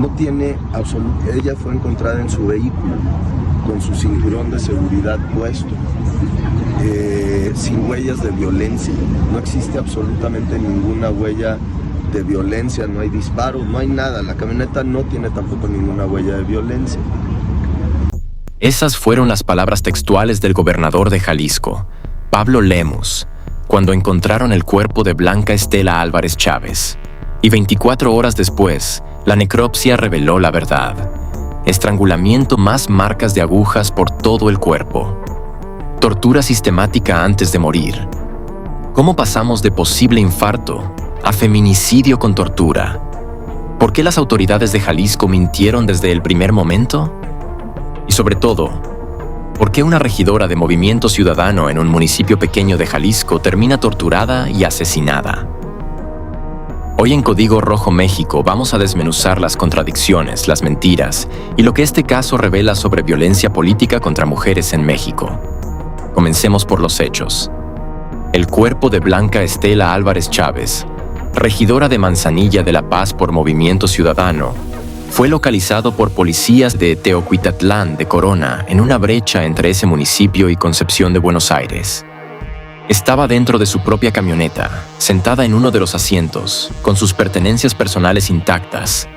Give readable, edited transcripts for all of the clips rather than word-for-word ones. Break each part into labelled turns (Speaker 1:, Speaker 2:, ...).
Speaker 1: No tiene ella fue encontrada en su vehículo con su cinturón de seguridad puesto, sin huellas de violencia. No existe absolutamente ninguna huella de violencia, no hay disparos, no hay nada. La camioneta no tiene tampoco ninguna huella de violencia.
Speaker 2: Esas fueron las palabras textuales del gobernador de Jalisco, Pablo Lemus, cuando encontraron el cuerpo de Blanca Estela Álvarez Chávez. Y 24 horas después, la necropsia reveló la verdad. Estrangulamiento más marcas de agujas por todo el cuerpo. Tortura sistemática antes de morir. ¿Cómo pasamos de posible infarto a feminicidio con tortura? ¿Por qué las autoridades de Jalisco mintieron desde el primer momento? Y sobre todo, ¿por qué una regidora de Movimiento Ciudadano en un municipio pequeño de Jalisco termina torturada y asesinada? Hoy en Código Rojo México vamos a desmenuzar las contradicciones, las mentiras y lo que este caso revela sobre violencia política contra mujeres en México. Comencemos por los hechos. El cuerpo de Blanca Estela Álvarez Chávez, regidora de Manzanilla de la Paz por Movimiento Ciudadano, fue localizado por policías de Teocuitatlán de Corona en una brecha entre ese municipio y Concepción de Buenos Aires. Estaba dentro de su propia camioneta, sentada en uno de los asientos, con sus pertenencias personales intactas.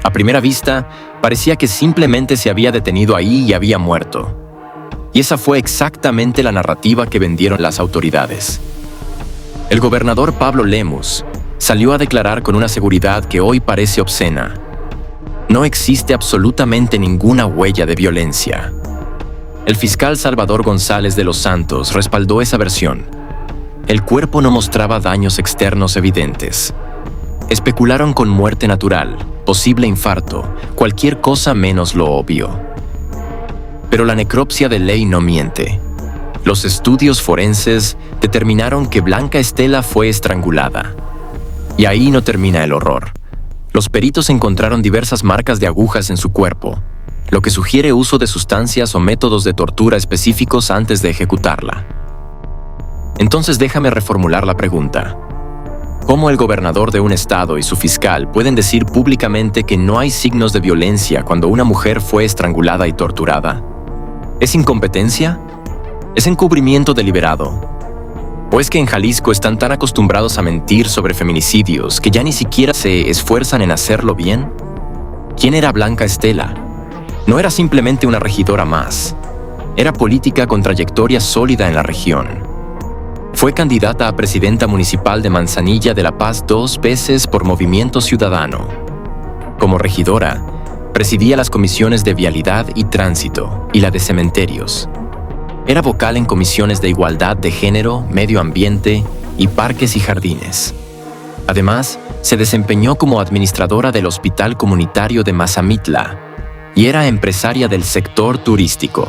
Speaker 2: A primera vista, parecía que simplemente se había detenido ahí y había muerto. Y esa fue exactamente la narrativa que vendieron las autoridades. El gobernador Pablo Lemus salió a declarar con una seguridad que hoy parece obscena. No existe absolutamente ninguna huella de violencia. El fiscal Salvador González de los Santos respaldó esa versión. El cuerpo no mostraba daños externos evidentes. Especularon con muerte natural, posible infarto, cualquier cosa menos lo obvio. Pero la necropsia de ley no miente. Los estudios forenses determinaron que Blanca Estela fue estrangulada. Y ahí no termina el horror. Los peritos encontraron diversas marcas de agujas en su cuerpo, lo que sugiere uso de sustancias o métodos de tortura específicos antes de ejecutarla. Entonces déjame reformular la pregunta. ¿Cómo el gobernador de un estado y su fiscal pueden decir públicamente que no hay signos de violencia cuando una mujer fue estrangulada y torturada? ¿Es incompetencia? ¿Es encubrimiento deliberado? ¿O es que en Jalisco están tan acostumbrados a mentir sobre feminicidios que ya ni siquiera se esfuerzan en hacerlo bien? ¿Quién era Blanca Estela? No era simplemente una regidora más. Era política con trayectoria sólida en la región. Fue candidata a presidenta municipal de Manzanilla de la Paz 2 veces por Movimiento Ciudadano. Como regidora, presidía las comisiones de Vialidad y Tránsito y la de Cementerios. Era vocal en comisiones de Igualdad de Género, Medio Ambiente y Parques y Jardines. Además, se desempeñó como administradora del Hospital Comunitario de Mazamitla y era empresaria del sector turístico.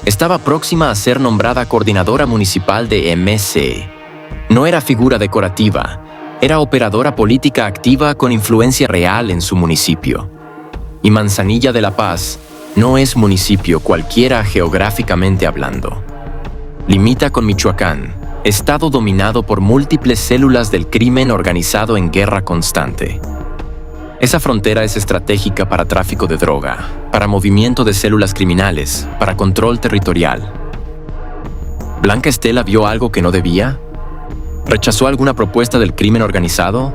Speaker 2: Estaba próxima a ser nombrada coordinadora municipal de MC. No era figura decorativa, era operadora política activa con influencia real en su municipio. Y Manzanilla de la Paz no es municipio cualquiera geográficamente hablando. Limita con Michoacán, estado dominado por múltiples células del crimen organizado en guerra constante. Esa frontera es estratégica para tráfico de droga, para movimiento de células criminales, para control territorial. ¿Blanca Estela vio algo que no debía? ¿Rechazó alguna propuesta del crimen organizado?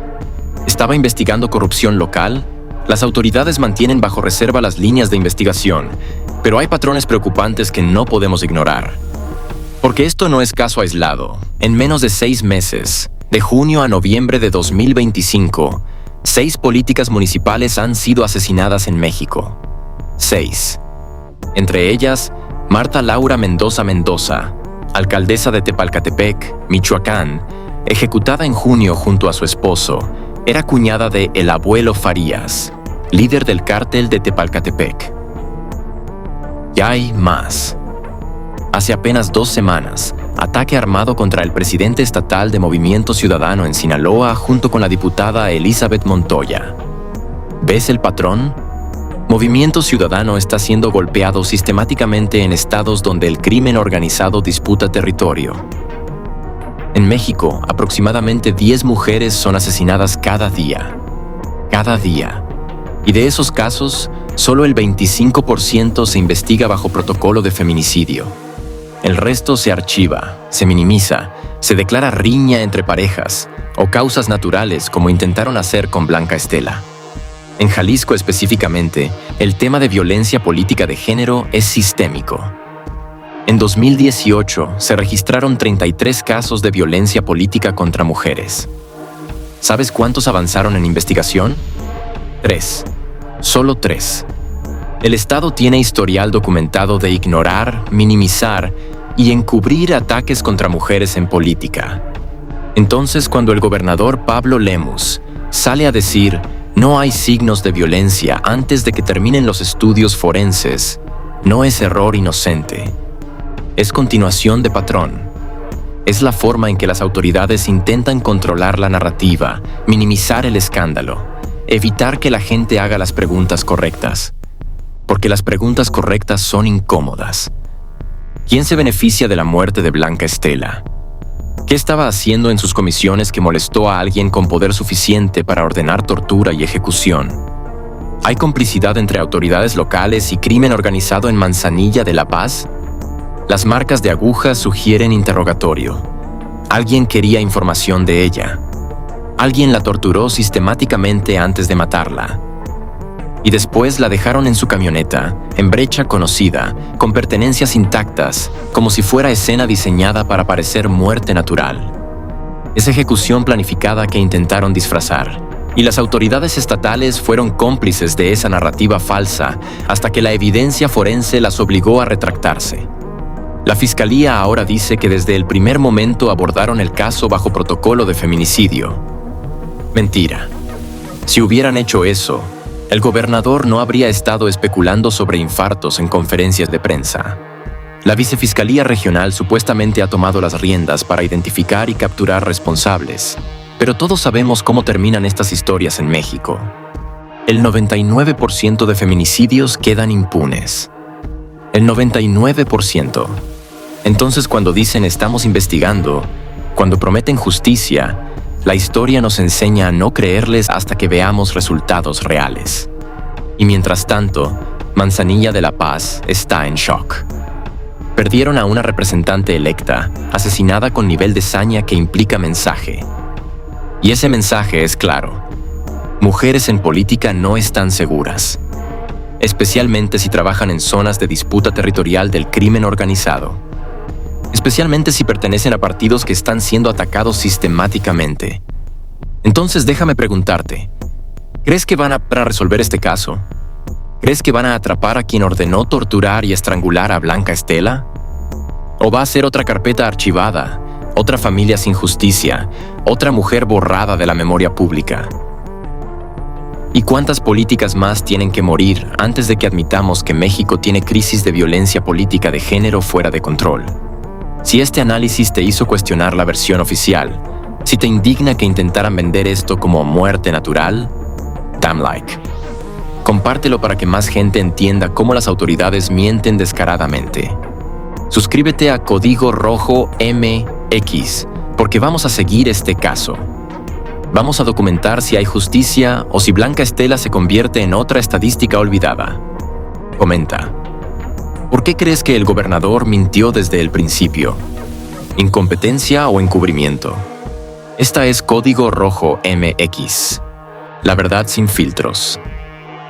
Speaker 2: ¿Estaba investigando corrupción local? Las autoridades mantienen bajo reserva las líneas de investigación, pero hay patrones preocupantes que no podemos ignorar. Porque esto no es caso aislado. En menos de 6 meses, de junio a noviembre de 2025, 6 políticas municipales han sido asesinadas en México. 6. Entre ellas, Marta Laura Mendoza Mendoza, alcaldesa de Tepalcatepec, Michoacán, ejecutada en junio junto a su esposo, era cuñada de El Abuelo Farías, líder del cártel de Tepalcatepec. Y hay más. Hace apenas 2 semanas, ataque armado contra el presidente estatal de Movimiento Ciudadano en Sinaloa junto con la diputada Elizabeth Montoya. ¿Ves el patrón? Movimiento Ciudadano está siendo golpeado sistemáticamente en estados donde el crimen organizado disputa territorio. En México, aproximadamente 10 mujeres son asesinadas cada día. Cada día. Y de esos casos, solo el 25% se investiga bajo protocolo de feminicidio. El resto se archiva, se minimiza, se declara riña entre parejas o causas naturales como intentaron hacer con Blanca Estela. En Jalisco específicamente, el tema de violencia política de género es sistémico. En 2018 se registraron 33 casos de violencia política contra mujeres. ¿Sabes cuántos avanzaron en investigación? 3. Solo 3. El Estado tiene historial documentado de ignorar, minimizar y encubrir ataques contra mujeres en política. Entonces, cuando el gobernador Pablo Lemus sale a decir no hay signos de violencia antes de que terminen los estudios forenses, no es error inocente. Es continuación de patrón. Es la forma en que las autoridades intentan controlar la narrativa, minimizar el escándalo, evitar que la gente haga las preguntas correctas. Porque las preguntas correctas son incómodas. ¿Quién se beneficia de la muerte de Blanca Estela? ¿Qué estaba haciendo en sus comisiones que molestó a alguien con poder suficiente para ordenar tortura y ejecución? ¿Hay complicidad entre autoridades locales y crimen organizado en Manzanilla de La Paz? Las marcas de agujas sugieren interrogatorio. Alguien quería información de ella. Alguien la torturó sistemáticamente antes de matarla. Y después la dejaron en su camioneta, en brecha conocida, con pertenencias intactas, como si fuera escena diseñada para parecer muerte natural. Es ejecución planificada que intentaron disfrazar, y las autoridades estatales fueron cómplices de esa narrativa falsa hasta que la evidencia forense las obligó a retractarse. La Fiscalía ahora dice que desde el primer momento abordaron el caso bajo protocolo de feminicidio. Mentira. Si hubieran hecho eso, el gobernador no habría estado especulando sobre infartos en conferencias de prensa. La Vicefiscalía Regional supuestamente ha tomado las riendas para identificar y capturar responsables, pero todos sabemos cómo terminan estas historias en México. El 99% de feminicidios quedan impunes. El 99%. Entonces, cuando dicen estamos investigando, cuando prometen justicia, la historia nos enseña a no creerles hasta que veamos resultados reales. Y mientras tanto, Manzanilla de La Paz está en shock. Perdieron a una representante electa, asesinada con nivel de saña que implica mensaje. Y ese mensaje es claro. Mujeres en política no están seguras, especialmente si trabajan en zonas de disputa territorial del crimen organizado. Especialmente si pertenecen a partidos que están siendo atacados sistemáticamente. Entonces déjame preguntarte, ¿crees que van a resolver este caso? ¿Crees que van a atrapar a quien ordenó torturar y estrangular a Blanca Estela? ¿O va a ser otra carpeta archivada, otra familia sin justicia, otra mujer borrada de la memoria pública? ¿Y cuántas políticas más tienen que morir antes de que admitamos que México tiene crisis de violencia política de género fuera de control? Si este análisis te hizo cuestionar la versión oficial, si te indigna que intentaran vender esto como muerte natural, damn like. Compártelo para que más gente entienda cómo las autoridades mienten descaradamente. Suscríbete a Código Rojo MX, porque vamos a seguir este caso. Vamos a documentar si hay justicia o si Blanca Estela se convierte en otra estadística olvidada. Comenta. ¿Por qué crees que el gobernador mintió desde el principio? ¿Incompetencia o encubrimiento? Esta es Código Rojo MX. La verdad sin filtros.